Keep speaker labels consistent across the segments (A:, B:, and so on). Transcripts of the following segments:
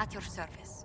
A: At your service.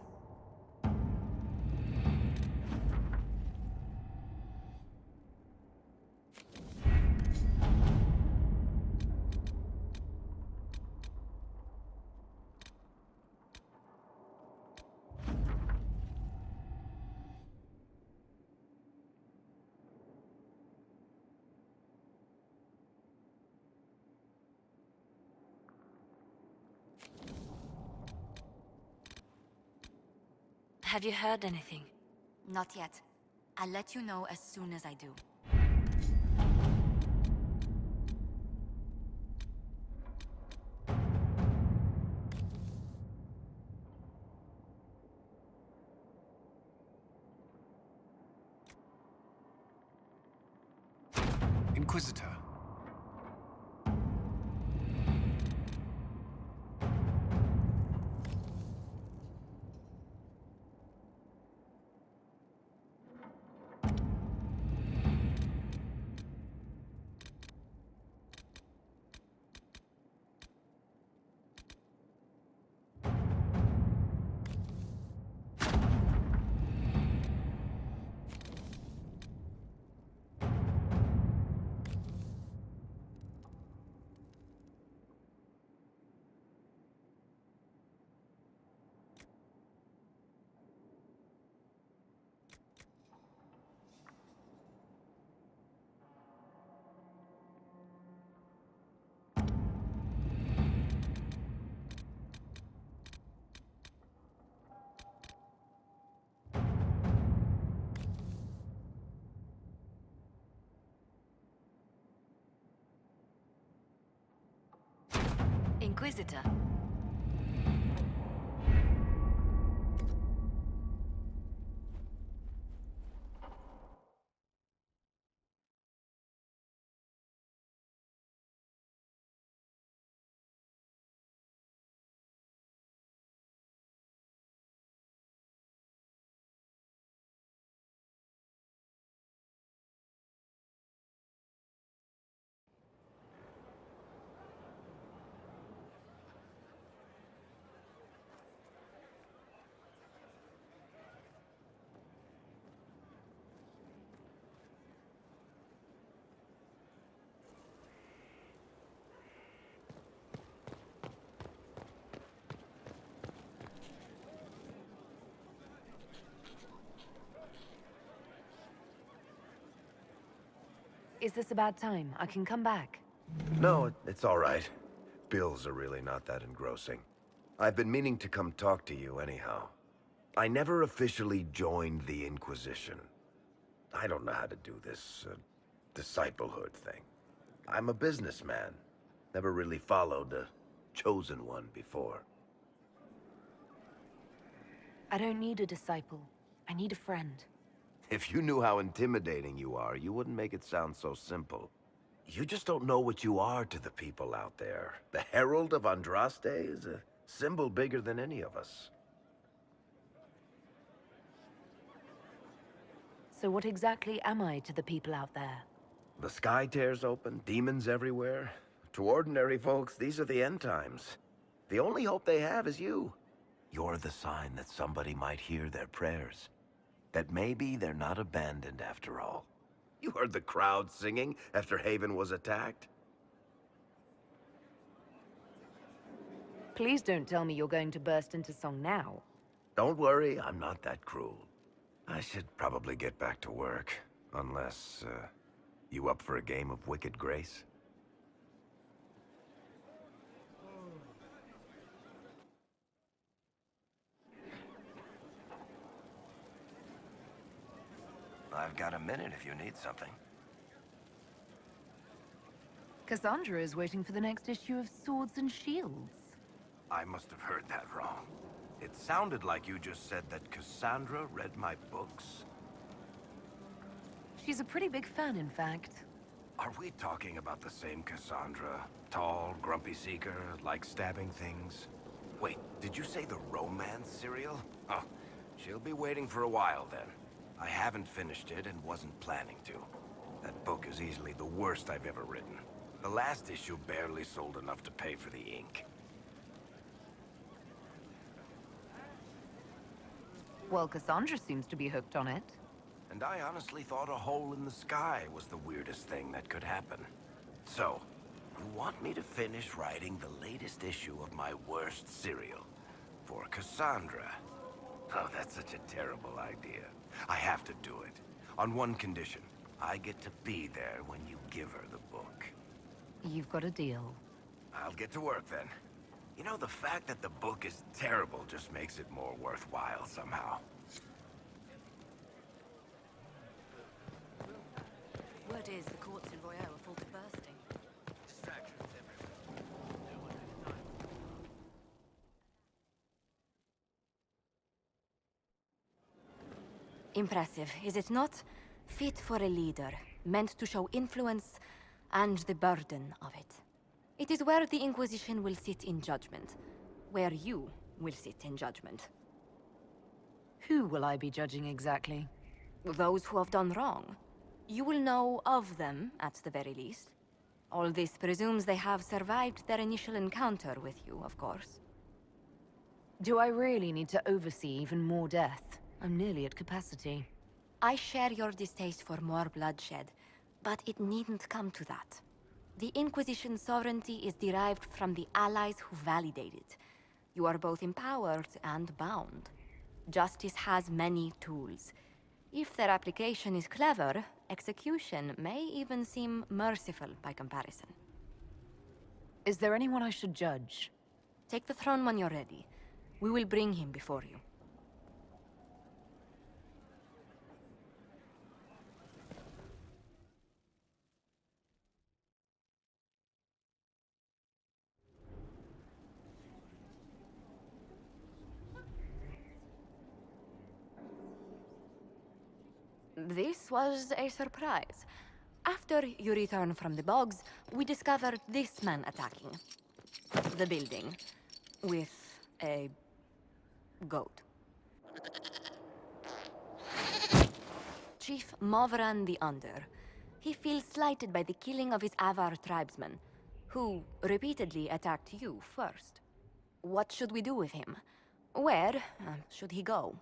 B: Have you heard anything?
A: Not yet. I'll let you know as soon as I do.
C: Inquisitor.
B: Inquisitor. Is this a bad time? I can come back.
D: No, it's all right. Bills are really not that engrossing. I've been meaning to come talk to you anyhow. I never officially joined the Inquisition. I don't know how to do this, disciplehood thing. I'm a businessman. Never really followed a chosen one before.
B: I don't need a disciple. I need a friend.
D: If you knew how intimidating you are, you wouldn't make it sound so simple. You just don't know what you are to the people out there. The Herald of Andraste is a symbol bigger than any of us.
B: So what exactly am I to the people out there?
D: The sky tears open, demons everywhere. To ordinary folks, these are the end times. The only hope they have is you. You're the sign that somebody might hear their prayers. That maybe they're not abandoned after all. You heard the crowd singing after Haven was attacked?
B: Please don't tell me you're going to burst into song now.
D: Don't worry, I'm not that cruel. I should probably get back to work. Unless, you up for a game of Wicked Grace? I've got a minute if you need something.
B: Cassandra is waiting for the next issue of Swords and Shields.
D: I must have heard that wrong. It sounded like you just said that Cassandra read my books.
B: She's a pretty big fan, in fact.
D: Are we talking about the same Cassandra? Tall, grumpy seeker, like stabbing things? Wait, did you say the romance serial? Oh, she'll be waiting for a while then. I haven't finished it and wasn't planning to. That book is easily the worst I've ever written. The last issue barely sold enough to pay for the ink.
B: Well, Cassandra seems to be hooked on it.
D: And I honestly thought a hole in the sky was the weirdest thing that could happen. So, you want me to finish writing the latest issue of my worst serial for Cassandra? Oh, that's such a terrible idea. I have to do it. On one condition. I get to be there when you give her the book.
B: You've got a deal.
D: I'll get to work then. You know, the fact that the book is terrible just makes it more worthwhile somehow.
A: Word is the courts in Royale are full to bursting.
D: Distractions everywhere.
A: Impressive, is it not? Fit for a leader, meant to show influence and the burden of it. It is where the Inquisition will sit in judgment. Where you will sit in judgment.
B: Who will I be judging exactly?
A: Those who have done wrong. You will know of them, at the very least. All this presumes they have survived their initial encounter with you, of course.
B: Do I really need to oversee even more death? I'm nearly at capacity.
A: I share your distaste for more bloodshed, but it needn't come to that. The Inquisition's sovereignty is derived from the allies who validate it. You are both empowered and bound. Justice has many tools. If their application is clever, execution may even seem merciful by comparison.
B: Is there anyone I should judge?
A: Take the throne when you're ready. We will bring him before you. This was a surprise. After you return from the bogs, we discovered this man attacking the building with a goat. Chief Movran the Under. He feels slighted by the killing of his Avar tribesmen, who repeatedly attacked you first. What should we do with him? Where should he go?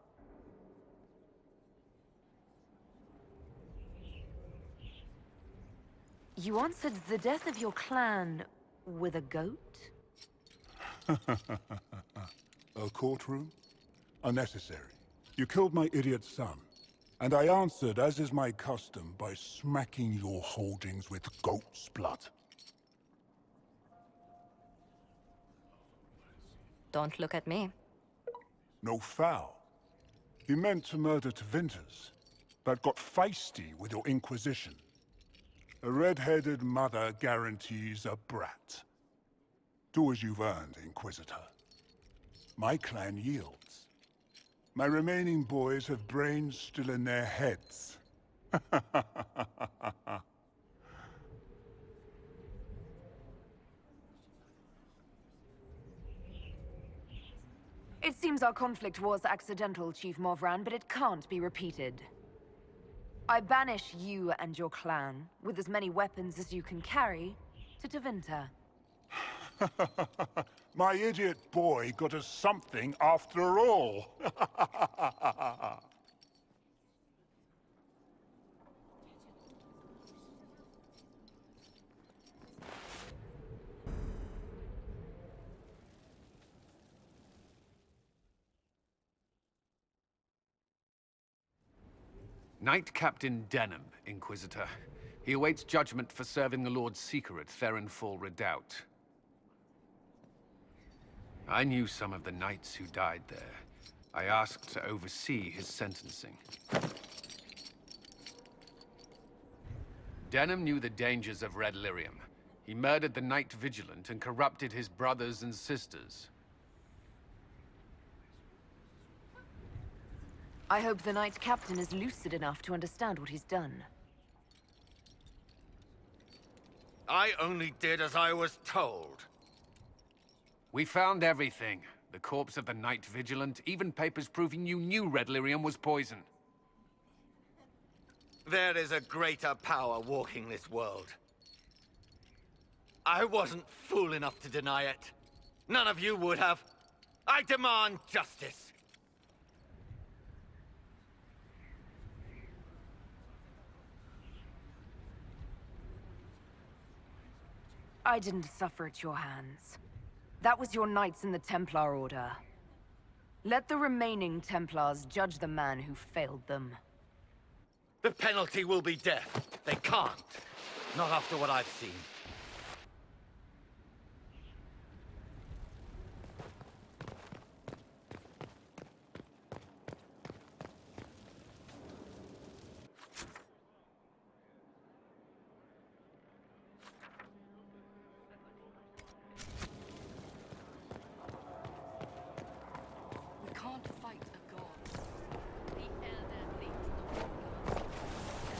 B: You answered the death of your clan with a goat?
C: A courtroom? Unnecessary. You killed my idiot son. And I answered, as is my custom, by smacking your holdings with goat's blood.
A: Don't look at me.
C: No foul. You meant to murder Tevinters, but got feisty with your Inquisition. A red-headed mother guarantees a brat. Do as you've earned, Inquisitor. My clan yields. My remaining boys have brains still in their heads.
B: It seems our conflict was accidental, Chief Movran, but it can't be repeated. I banish you and your clan, with as many weapons as you can carry, to Tevinter.
C: My idiot boy got us something after all.
E: Knight Captain Denham, Inquisitor. He awaits judgment for serving the Lord's Seeker at Therenfall Redoubt. I knew some of the knights who died there. I asked to oversee his sentencing. Denham knew the dangers of Red Lyrium. He murdered the Knight Vigilant and corrupted his brothers and sisters.
B: I hope the Knight Captain is lucid enough to understand what he's done.
F: I only did as I was told.
E: We found everything. The corpse of the Knight Vigilant, even papers proving you knew Red Lyrium was poison.
F: There is a greater power walking this world. I wasn't fool enough to deny it. None of you would have. I demand justice.
B: I didn't suffer at your hands. That was your knights in the Templar Order. Let the remaining Templars judge the man who failed them.
F: The penalty will be death. They can't. Not after what I've seen.
A: We can't fight a god. The Elder thinks the war gods.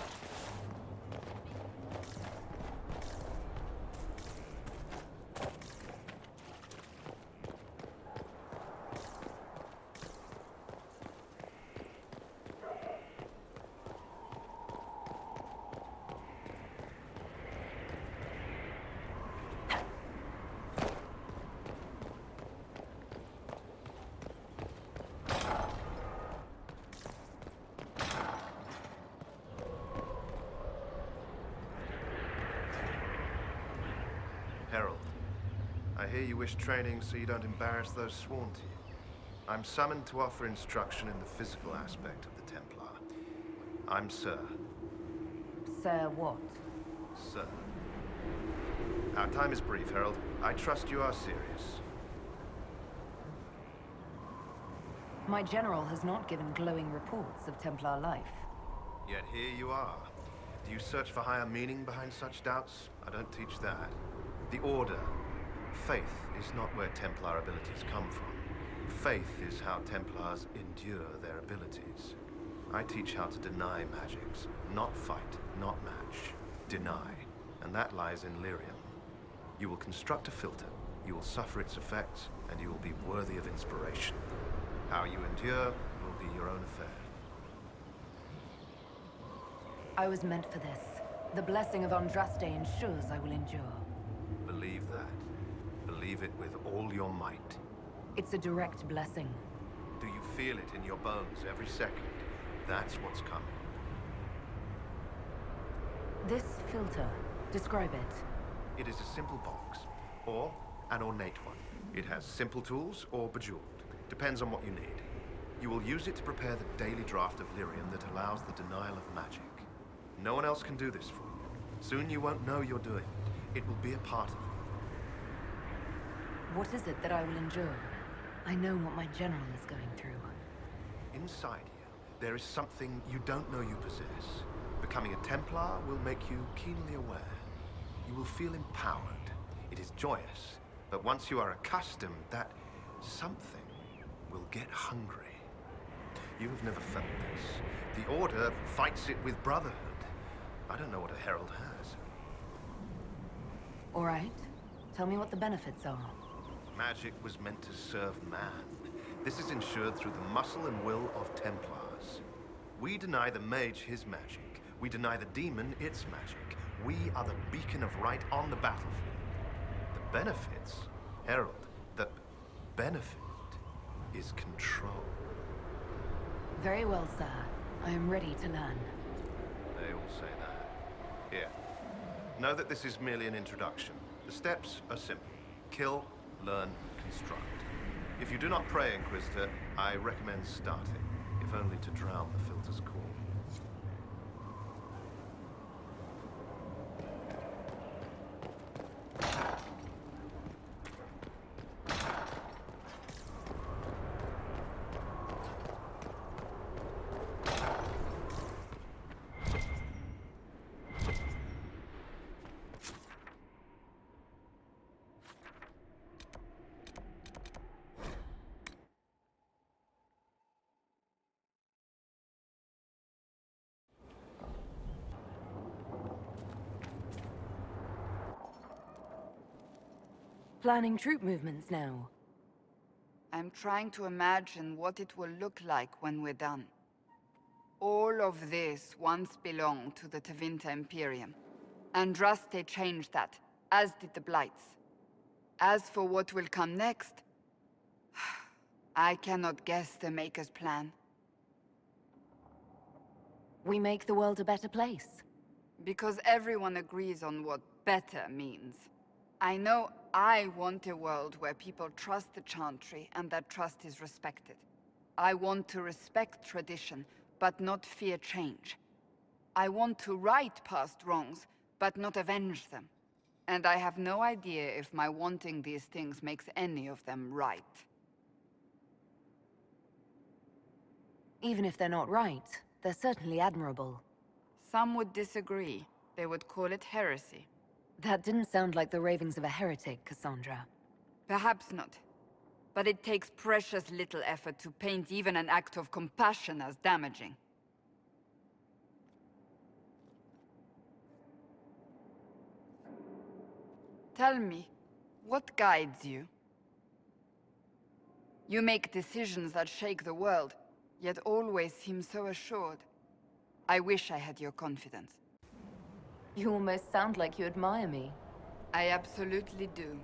G: Herald, I hear you wish training so you don't embarrass those sworn to you. I'm summoned to offer instruction in the physical aspect of the Templar. I'm Sir.
B: Sir what?
G: Sir. Our time is brief, Herald. I trust you are serious.
B: My general has not given glowing reports of Templar life.
G: Yet here you are. Do you search for higher meaning behind such doubts? I don't teach that. The Order. Faith is not where Templar abilities come from. Faith is how Templars endure their abilities. I teach how to deny magics. Not fight, not match. Deny. And that lies in lyrium. You will construct a filter, you will suffer its effects, and you will be worthy of inspiration. How you endure will be your own affair.
B: I was meant for this. The blessing of Andraste ensures I will endure.
G: Believe that. Believe it with all your might.
B: It's a direct blessing.
G: Do you feel it in your bones every second? That's what's coming.
B: This filter, describe it.
G: It is a simple box, or an ornate one. It has simple tools or bejeweled. Depends on what you need. You will use it to prepare the daily draft of lyrium that allows the denial of magic. No one else can do this for you. Soon you won't know you're doing it. It will be a part of you.
B: What is it that I will endure? I know what my general is going through.
G: Inside you, there is something you don't know you possess. Becoming a Templar will make you keenly aware. You will feel empowered. It is joyous, but once you are accustomed, that something will get hungry. You have never felt this. The Order fights it with brotherhood. I don't know what a herald has.
B: All right. Tell me what the benefits are.
G: Magic was meant to serve man. This is ensured through the muscle and will of Templars. We deny the mage his magic. We deny the demon its magic. We are the beacon of right on the battlefield. The benefits, Herald, the benefit is control.
B: Very well, sir. I am ready to learn.
G: They all say that. Here. Know that this is merely an introduction. The steps are simple. Kill, learn, construct. If you do not pray, Inquisitor, I recommend starting, if only to drown the filter's call.
B: Planning troop movements now.
H: I'm trying to imagine what it will look like when we're done. All of this once belonged to the Tevinter Imperium. Andraste changed that, as did the Blights. As for what will come next, I cannot guess the Maker's plan.
B: We make the world a better place.
H: Because everyone agrees on what better means. I know I want a world where people trust the Chantry and that trust is respected. I want to respect tradition, but not fear change. I want to right past wrongs, but not avenge them. And I have no idea if my wanting these things makes any of them right.
B: Even if they're not right, they're certainly admirable.
H: Some would disagree. They would call it heresy.
B: That didn't sound like the ravings of a heretic, Cassandra.
H: Perhaps not. But it takes precious little effort to paint even an act of compassion as damaging. Tell me, what guides you? You make decisions that shake the world, yet always seem so assured. I wish I had your confidence.
B: You almost sound like you admire me.
H: I absolutely do.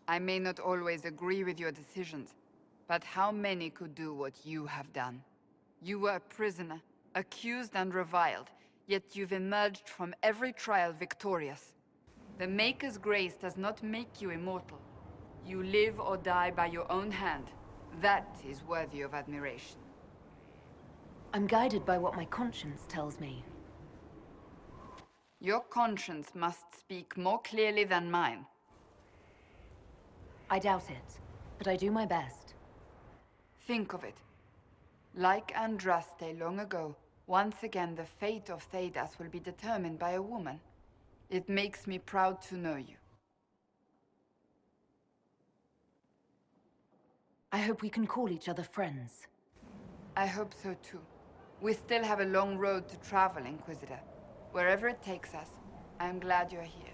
H: I may not always agree with your decisions, but how many could do what you have done? You were a prisoner, accused and reviled, yet you've emerged from every trial victorious. The Maker's grace does not make you immortal. You live or die by your own hand. That is worthy of admiration.
B: I'm guided by what my conscience tells me.
H: Your conscience must speak more clearly than mine.
B: I doubt it, but I do my best.
H: Think of it. Like Andraste long ago, once again the fate of Thedas will be determined by a woman. It makes me proud to know you.
B: I hope we can call each other friends.
H: I hope so too. We still have a long road to travel, Inquisitor. Wherever it takes us, I'm glad you're here.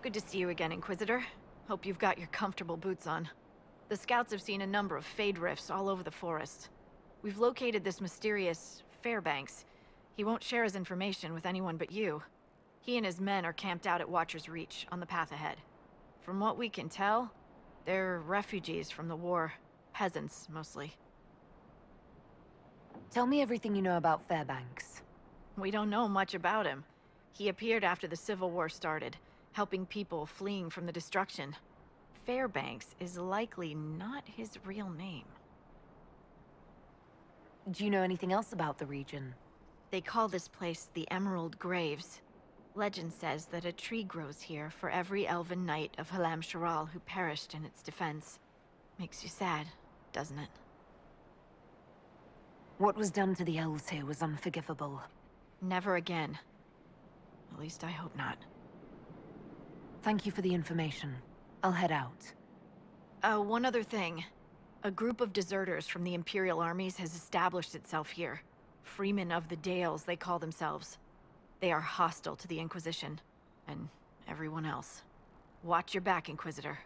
I: Good to see you again, Inquisitor. Hope you've got your comfortable boots on. The scouts have seen a number of Fade rifts all over the forest. We've located this mysterious Fairbanks. He won't share his information with anyone but you. He and his men are camped out at Watcher's Reach, on the path ahead. From what we can tell, they're refugees from the war. Peasants, mostly.
B: Tell me everything you know about Fairbanks.
I: We don't know much about him. He appeared after the Civil War started, helping people fleeing from the destruction. Fairbanks is likely not his real name.
B: Do you know anything else about the region?
I: They call this place the Emerald Graves. Legend says that a tree grows here for every elven knight of Halam Sharal who perished in its defense. Makes you sad, doesn't it?
B: What was done to the elves here was unforgivable.
I: Never again. At least I hope not.
B: Thank you for the information. I'll head out.
I: One other thing. A group of deserters from the Imperial armies has established itself here. Freemen of the Dales, they call themselves. They are hostile to the Inquisition, and everyone else. Watch your back, Inquisitor.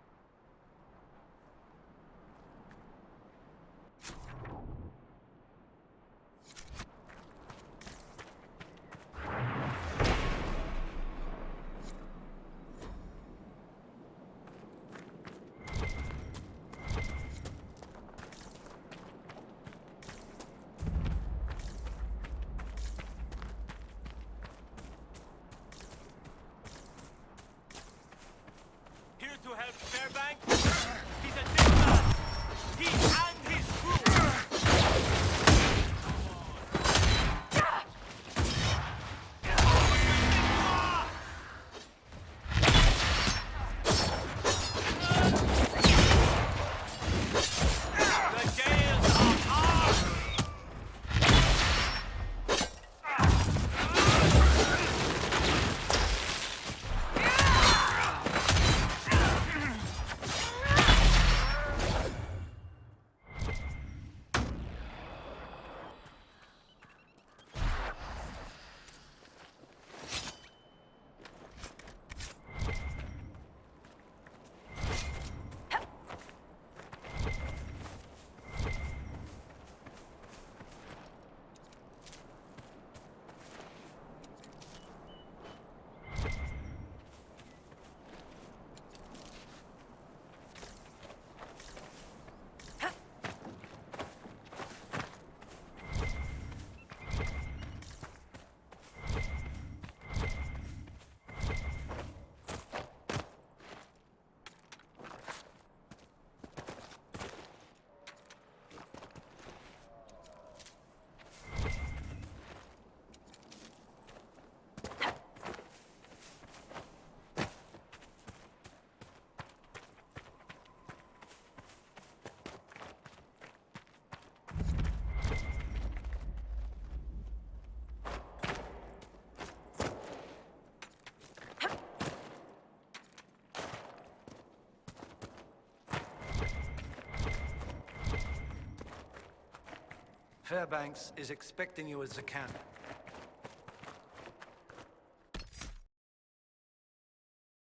J: Fairbanks is expecting you as a can.